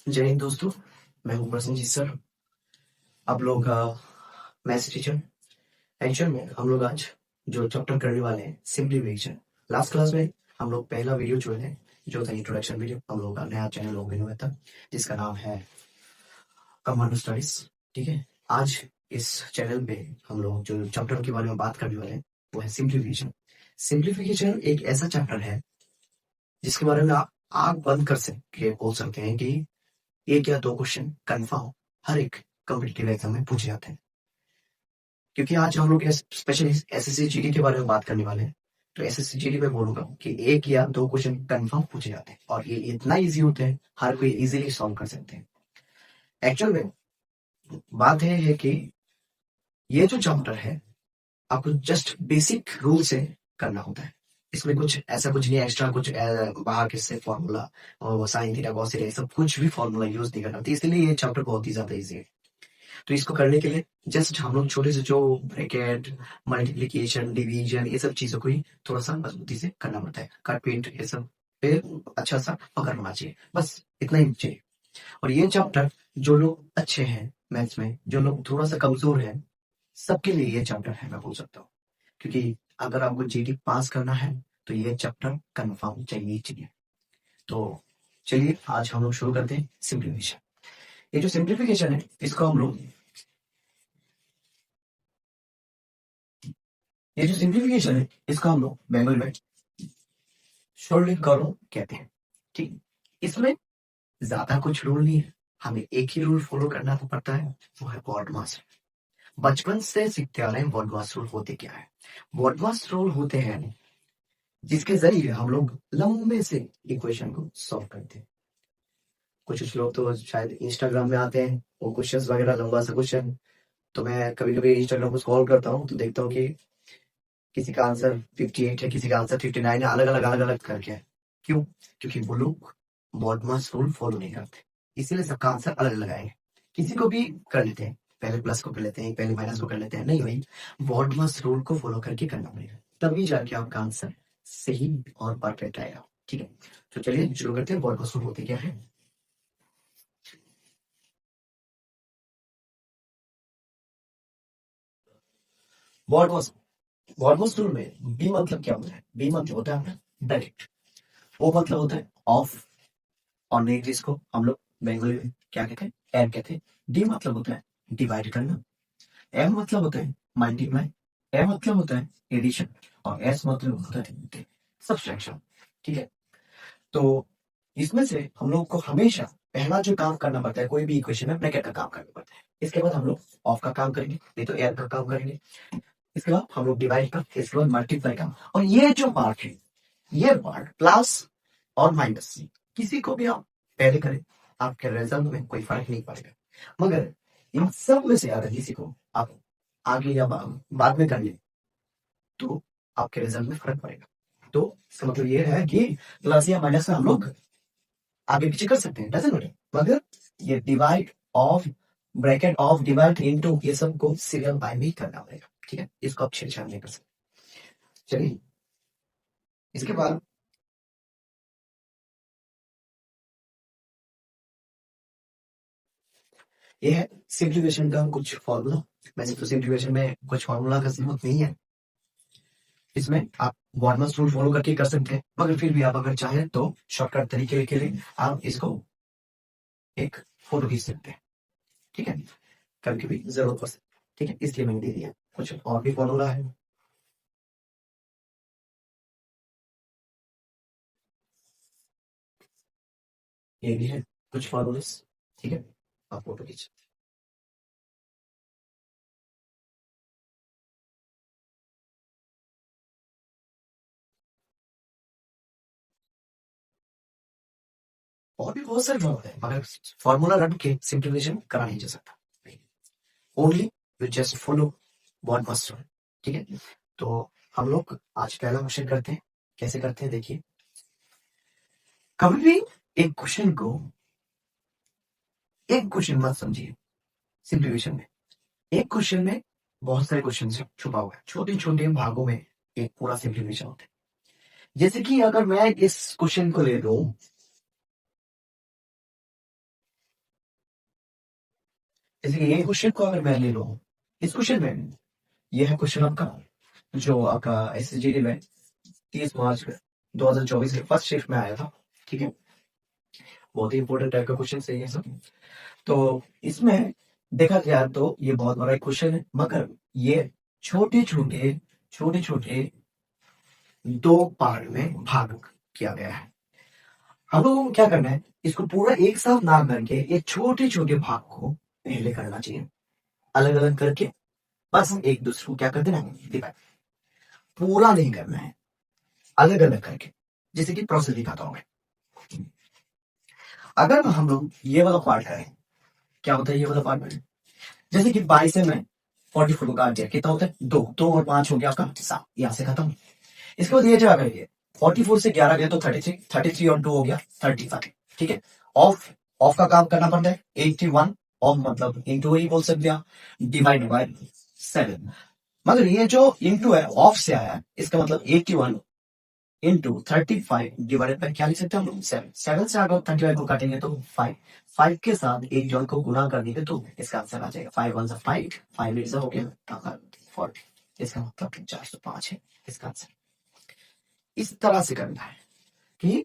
जय हिंद दोस्तों, मैं हूँ प्रसन्नजीत सर। आप लोग मैथ्स टीचर। एक्चुअल में हम लोग आज जो चैप्टर करने वाले हैं सिंप्लीफिकेशन। लास्ट क्लास में हम लोग पहला वीडियो जो है जो था इंट्रोडक्शन वीडियो, हम लोग का नया चैनल ओपन हुआ था जिसका नाम है कमांडो स्टडीज। ठीक है, आज इस चैनल पे हम लोग जो चैप्टर के बारे में बात करने वाले हैं वो है सिंप्लीफिकेशन। सिंप्लीफिकेशन एक ऐसा चैप्टर है जिसके बारे में आप आंख बंद कर सकते बोल सकते हैं कि एक या दो क्वेश्चन कन्फर्म हर एक कॉम्पिटिटिव एग्जाम में पूछे जाते हैं। क्योंकि आज हम लोग स्पेशली एसएससी जीडी के बारे में बात करने वाले हैं, तो एसएससी जीडी में बोलूंगा कि एक या दो क्वेश्चन कन्फर्म पूछे जाते हैं और ये इतना इजी होते हैं, हर कोई इजीली सॉल्व कर सकते हैं। एक्चुअल में बात है कि ये जो चैप्टर है आपको जस्ट बेसिक रूल से करना होता है। इसमें कुछ ऐसा कुछ नहीं एक्स्ट्रा कुछ बाहर के से फॉर्मूला और साइन थीटा कॉस थीटा सब कुछ भी फॉर्मूला यूज नहीं करना होता, इसलिए ये चैप्टर बहुत ही ज्यादा इजी है। तो इसको करने के लिए जस्ट हम लोग छोटे से जो ब्रैकेट मल्टीप्लिकेशन डिवीजन ये सब चीजों को ही थोड़ा सा मजबूती से करना पड़ता है। कट पेंट ये सब पे अच्छा सा पकड़ होना चाहिए, बस इतना ही चाहिए। और ये चैप्टर जो लोग अच्छे हैं मैथ्स में, जो लोग थोड़ा सा कमजोर है, सबके लिए ये चैप्टर है मैं बोल सकता हूँ। क्योंकि अगर आपको जीडी पास करना है तो ये चैप्टर कन्फर्म चाहिए। तो चलिए आज हम लोग शुरू करते हैं सिंप्लीफिकेशन। ये जो सिंप्लीफिकेशन है इसको हम लोग ये जो सिंप्लीफिकेशन है इसका हम लोग बंगाली में सरलीकरण कहते हैं। ठीक, इसमें ज्यादा कुछ रूल नहीं है, हमें एक ही रूल फॉलो करना तो पड़ता है, वो है बॉडमास। बचपन से सीखते आ रहे हैं बॉडमास रूल होते क्या है। बॉडमास रूल होते हैं जिसके जरिए हम लोग लंबे से इक्वेशन को सॉल्व करते हैं। कुछ लोग तो शायद इंस्टाग्राम में आते हैं वो क्वेश्चंस वगैरह लंबा सा क्वेश्चन, तो मैं कभी कभी इंस्टाग्राम को स्क्रॉल करता हूँ तो देखता हूँ कि किसी का आंसर 58 है, किसी का आंसर 59 है, अलग अलग करके है। क्यों? क्योंकि वो लोग बॉडमास रूल फॉलो नहीं करते, इसीलिए सबका आंसर अलग अलग आएंगे। किसी को भी कर लेते हैं, पहले प्लस को कर लेते हैं, पहले माइनस को कर लेते हैं, नहीं भाई, बॉडमास रूल को फॉलो करके करना पड़ेगा, तभी जाके आपका आंसर सही और परफेक्ट आएगा। ठीक है, तो चलिए शुरू करते हैं। बॉडमास रूल होते क्या है। बॉडमास बॉडमास रूल में बी मतलब क्या होता है? बी मतलब होता है ब्रैकेट, वो मतलब होता है ऑफ, और नेक्स्ट को हम लोग बंगाली में क्या कहते हैं? एम कहते हैं। डी मतलब होता है डिवाइड करना, एम मतलब होता है मल्टीप्लाई, ए मतलब होता है एडिशन, और एस मतलब होता है सब्सट्रैक्शन। ठीक है, तो इसमें से हम लोग को हमेशा पहला जो काम करना पड़ता है कोई भी इक्वेशन में ब्रैकेट का काम करना पड़ता है। इसके बाद हम लोग ऑफ का काम करेंगे, नहीं तो एयर का काम करेंगे। इसके बाद हम लोग डिवाइड का, इसके बाद मल्टीप्लाई का। और ये जो पार्ट है, ये पार्ट प्लस और माइनस किसी को भी आप पहले करें, आपके रिजल्ट में कोई फर्क नहीं पड़ेगा। मगर इन सब में से अगर किसी को आप आगे या बाद में कर ले तो आपके रिजल्ट में फर्क पड़ेगा। तो इसका मतलब ये है कि प्लस या माइनस में हम लोग आगे पीछे कर सकते हैं, डजंट मैटर, मगर ये divide of, bracket of, divide into, ये सब को सीरियल बाय में ही करना पड़ेगा। ठीक है, इसको आप छेड़छाड़ नहीं कर सकते। चलिए इसके बाद ये है सिंप्लीफिकेशन का कुछ फॉर्मूला। वैसे तो सिंप्लीफिकेशन में कुछ फॉर्मूला का जरूरत नहीं है, इसमें आप बॉडमास रूल फॉलो करके कर सकते हैं, मगर फिर भी आप अगर चाहें तो शॉर्टकट तरीके के लिए आप इसको एक फोटो खींच सकते हैं। ठीक है, कभी कभी जरूरत पड़ सकती है। ठीक है, इसलिए मैंने दे दिया। कुछ और भी फॉर्मूला है, ये भी है कुछ फॉर्मूलास। ठीक है, आप फोटो खींच सकते हैं। और भी बहुत सारे फॉर्मूला है, मगर फॉर्मूला रट के सिंप्लीफिकेशन करा नहीं जा सकता। Only you just follow BODMAS rule. ठीक है, तो हम लोग आज पहला क्वेश्चन करते हैं। कैसे करते हैं देखिए, कभी भी एक क्वेश्चन को एक क्वेश्चन मत समझिए। सिंप्लीफिकेशन में एक क्वेश्चन में बहुत सारे क्वेश्चन छुपा हुआ है, छोटे छोटे भागों में एक पूरा सिंप्लीफिकेशन होता है। जैसे कि अगर मैं इस क्वेश्चन को ले लूं, जैसे कि ये क्वेश्चन को अगर मैं ले लूँ, इस क्वेश्चन में ये है क्वेश्चन आपका जो आपका एसएसजीडी में 30 मार्च 2024 के फर्स्ट शिफ्ट में आया था। ठीक है, बहुत ही इंपॉर्टेंट टाइप का क्वेश्चन है ये सब। तो इसमें देखा जाए तो ये बहुत बड़ा क्वेश्चन है, मगर ये छोटे छोटे दो पार्ट में भाग किया गया है। हम लोगों को क्या करना है, इसको पूरा एक साथ ना करके ये छोटे छोटे भाग को पहले करना चाहिए, अलग अलग करके बस एक दूसरे को क्या कर देना है, डिवाइड। पूरा नहीं करना है, अलग अलग करके, जैसे कि प्रोसेस दिखाता हूं मैं। अगर हम लोग ये वाला पार्ट करें, क्या होता है ये वाला पार्ट में, जैसे कि 22 से मैं 44 को काट दिया, कितना होता है 2, 2 और 5 हो गया आपका 7, यहां से खत्म। इसके बाद ये जगह करिए, 44 से 11 गया तो 33, 33 और 2 हो गया 35। ठीक है, ऑफ ऑफ का काम करना पड़ता है 81, ऑफ मतलब इंटू ही बोल सकते हैं, डिवाइड बाय 7। मगर ये जो इंटू है ऑफ से आया है, इसका मतलब 81 इंटू 35 डिवाइडेड बाय क्या लिख सकते हैं हम लोग 7। 7 से अगर 35 को काटेंगे तो 5, 5 के साथ एक जॉन को गुना कर देंगे तो इसका आंसर आ जाएगा 5 1 5, 5 8 हो गया 40। इसका मतलब 405 है इसका आंसर। इस तरह से करना है कि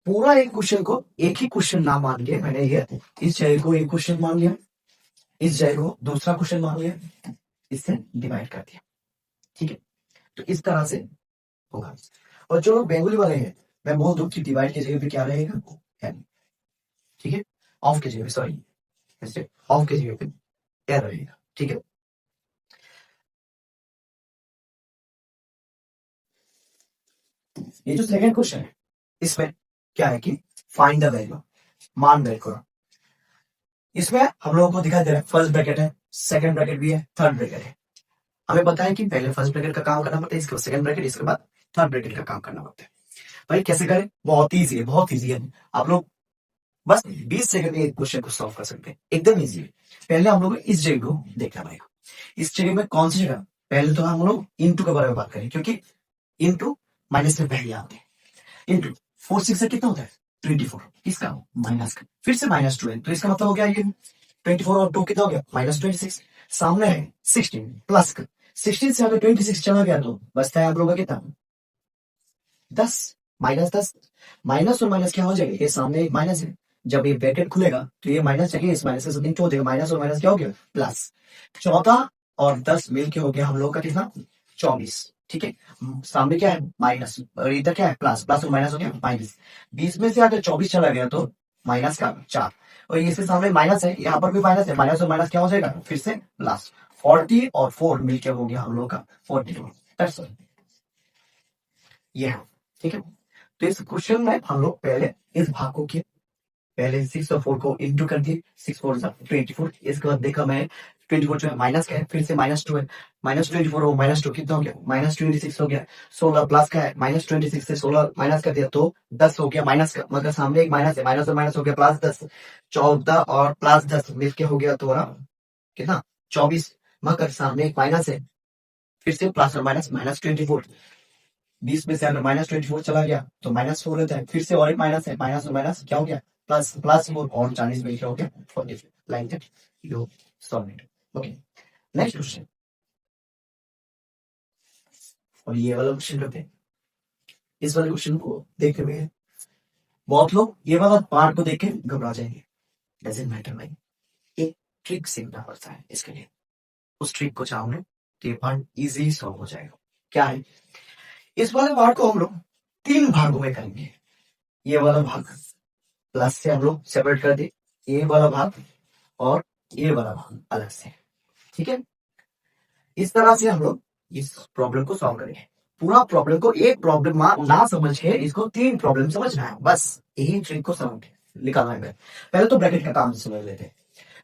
पूरा एक क्वेश्चन को एक ही क्वेश्चन ना मान के, मैंने ये इस जगह को एक क्वेश्चन मान लिया, इस जगह को दूसरा क्वेश्चन मान लिया, इससे डिवाइड कर दिया। ठीक है, तो इस तरह से होगा। और जो लोग बेंगोली वाले हैं, मैं बोल दूं कि डिवाइड की जगह पे क्या रहेगा, एन। ठीक है, ऑफ की जगह पे, सॉरी, ऑफ की जगह पे क्या रहेगा। ठीक है, ये जो सेकंड क्वेश्चन है, इसमें क्या है कि फाइंड द वैल्यू, मान वेर करो। इसमें हम लोगों को दिखाई दे रहा है फर्स्ट ब्रैकेट है, सेकंड ब्रैकेट भी है, थर्ड ब्रैकेट है। हमें पता है कि पहले फर्स्ट ब्रैकेट का काम करना पड़ता है, इसके बाद सेकंड ब्रैकेट, इसके बाद थर्ड ब्रैकेट का काम करना पड़ता है। भाई कैसे करें, बहुत ईजी है, बहुत ईजी है। आप लोग बस 20 सेकंड में एक क्वेश्चन को सॉल्व कर सकते हैं, एकदम इजी है। पहले हम लोग इस जगह को देखना पड़ेगा, इस जगह में कौन सी जगह, पहले तो हम लोग इंटू के बारे में बात करें, क्योंकि इंटू माइनस में पहले आते हैं। इंटू 4 6 से कितना होता है 24, किसका माइनस का, फिर से माइनस 12, तो इसका मतलब हो गया ये 24 और 2 कितना हो गया -26। सामने है 16 प्लस का, 16 से अगर 26 चला गया तो बचता है आप लोगों का कितना 10, -10। माइनस और माइनस क्या हो जाएगा, ये सामने एक माइनस है, जब ये ब्रैकेट खुलेगा तो ये माइनस चाहिए, इस माइनस से सब हो जाएगा, माइनस और माइनस क्या हो गया प्लस। 14 और 10 मिलके हो गया हम लोग का कितना 24। ठीक है, सामने क्या है माइनस और इधर क्या है प्लस, प्लस और माइनस हो गया माइनस। 20 में से अगर 24 चला गया तो माइनस का 4, और इसके सामने माइनस है, यहाँ पर भी माइनस है, माइनस और माइनस क्या हो जाएगा फिर से प्लस। 40 और 4 मिलकर हो गया हम लोग का 42। ये है, ठीक है। तो इस क्वेश्चन में हम लोग पहले इस भाग को किए, पहले 6 और 4 को इंटू कर दिए, 6 4 24। इसके बाद देखा मैं 24 जो है माइनस का है, फिर से -2 है, -24 और -2 कितना हो गया -26 हो गया। 16 प्लस का है, -26 से 16 माइनस कर दिया तो 10 हो गया माइनस का, मगर सामने एक माइनस है, माइनस और माइनस हो गया +10। 14 और +10 मिलके हो गया तुम्हारा कितना 24, मगर सामने एक माइनस है, फिर से प्लस और माइनस -24। 20 में से अगर -24 चला गया तो -4 रहता है, फिर से और एक माइनस है, माइनस और माइनस क्या हो गया प्लस, प्लस 4 और 40 में क्या हो गया 40। लाइन तक you solve it. Okay, next question, और ये वाला क्वेश्चन करते हैं। इस वाले क्वेश्चन को देखते हुए बहुत लोग ये वाला पार्ट को देख के घबरा जाएंगे, डजंट मैटर भाई, एक ट्रिक सीखना पड़ता है इसके लिए। उस ट्रिक को चाहोगे तो ये पार्ट इजी सॉल्व हो जाएगा। क्या है, इस वाले पार्ट को हम लोग 3 भागों में करेंगे। ये वाला भाग प्लस से हम लोग सेपरेट कर दे, ये वाला भाग और ये वाला भाग अलग से। ठीक है, इस तरह से हम लोग इस प्रॉब्लम को सॉल्व करेंगे। पूरा प्रॉब्लम को एक प्रॉब्लम ना समझ के इसको 3 प्रॉब्लम समझना है, बस यही ट्रिक को समझ निकालना है। पहले तो ब्रैकेट का काम समझ लेते हैं।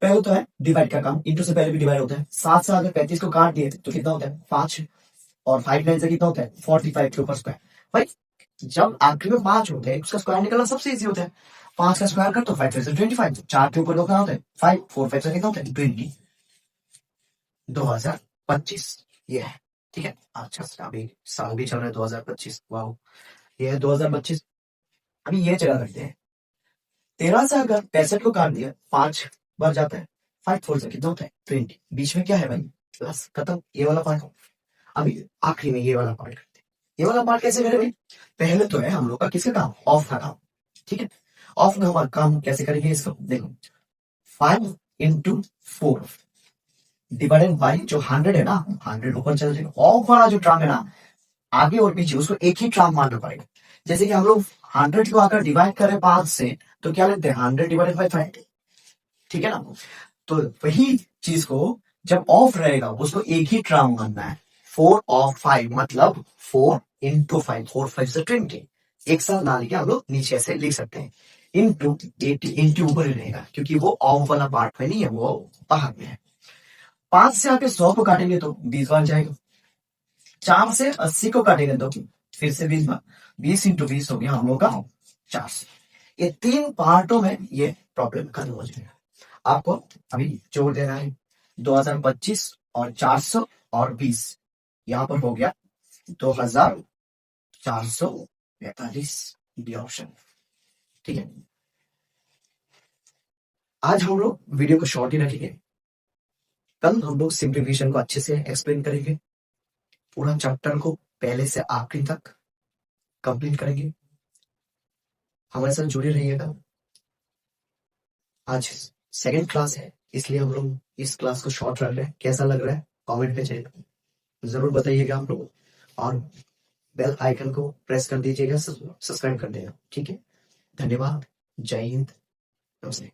पहले तो है डिवाइड का काम, इंटू से पहले भी डिवाइड होता है। 7 से अगर 35 को काट दिए तो कितना होता है 5, और 5 9 से कितना होता है 45 के ऊपर स्क्वायर। भाई जब आखिर में 5 होते हैं उसका स्क्वायर निकालना सबसे इजी होता है। 5 का स्क्वायर कर तो 5 5 25, 4 के ऊपर कितना होता है 5, 4 5 कितना होता है 20, 2025 ये है। ठीक है, अच्छा अभी साल भी चल रहा है 2025, वाह ये है 2025। अभी ये जगह रखते हैं, 13 से अगर 65 को काट दिया 5 बार जाता है, 5 4 से कितना होता है 20, बीच में क्या है भाई प्लस, खत्म ये वाला पार्ट। अभी आखिरी में ये वाला पार्ट करते हैं। ये वाला पार्ट कैसे करें भाई, पहले तो है हम लोग का किसका काम, ऑफ का काम, ठीक है। ऑफ का हमारा काम कैसे करेंगे इसको देखो, 5 इंटू 4 डिवाइडेड बाई जो 100 है ना, 100 ऊपर चल जाएगा। ऑफ वाला जो टर्म है ना आगे और पीछे उसको एक ही टर्म मानना पड़ेगा। जैसे कि हम लोग 100 को अगर डिवाइड करें 5 से तो क्या लेते हैं 100 डिवाइडेड बाई 5, ठीक है ना। तो वही चीज को जब ऑफ रहेगा उसको एक ही टर्म मानना है, 4 ऑफ 5 मतलब 4 इंटू 5, 4 5 से 20, एक साथ डाल के हम लोग नीचे से लिख सकते हैं, इंटू 80, इंटू ऊपर ही रहेगा क्योंकि वो ऑफ वाला पार्ट में नहीं है, वो बाहर में है। 5 से आके 100 को काटेंगे तो 20 बार जाएगा, 4 से 80 को काटेंगे तो फिर से 20 बार, 20 इंटू 20 हो गया हम लोग का 400। ये 3 पार्टों में ये प्रॉब्लम खत्म हो जाएगा। आपको अभी जोड़ देना है 2025 और 400 और 20, यहां पर हो गया 2445 बी ऑप्शन, ठीक है। आज हम लोग वीडियो को शॉर्ट ही रखेंगे, कल हम लोग सिंप्लीफिकेशन को अच्छे से एक्सप्लेन करेंगे, पूरा चैप्टर को पहले से आखिरी तक कंप्लीट करेंगे। हमारे साथ जुड़े रहिएगा। आज सेकंड क्लास है इसलिए हम लोग इस क्लास को शॉर्ट रख रहे हैं। कैसा लग रहा है कमेंट में जरूर बताइएगा आप लोग, और बेल आइकन को प्रेस कर दीजिएगा, सब्सक्राइब कर देना, ठीक है। धन्यवाद, जय हिंद, नमस्ते।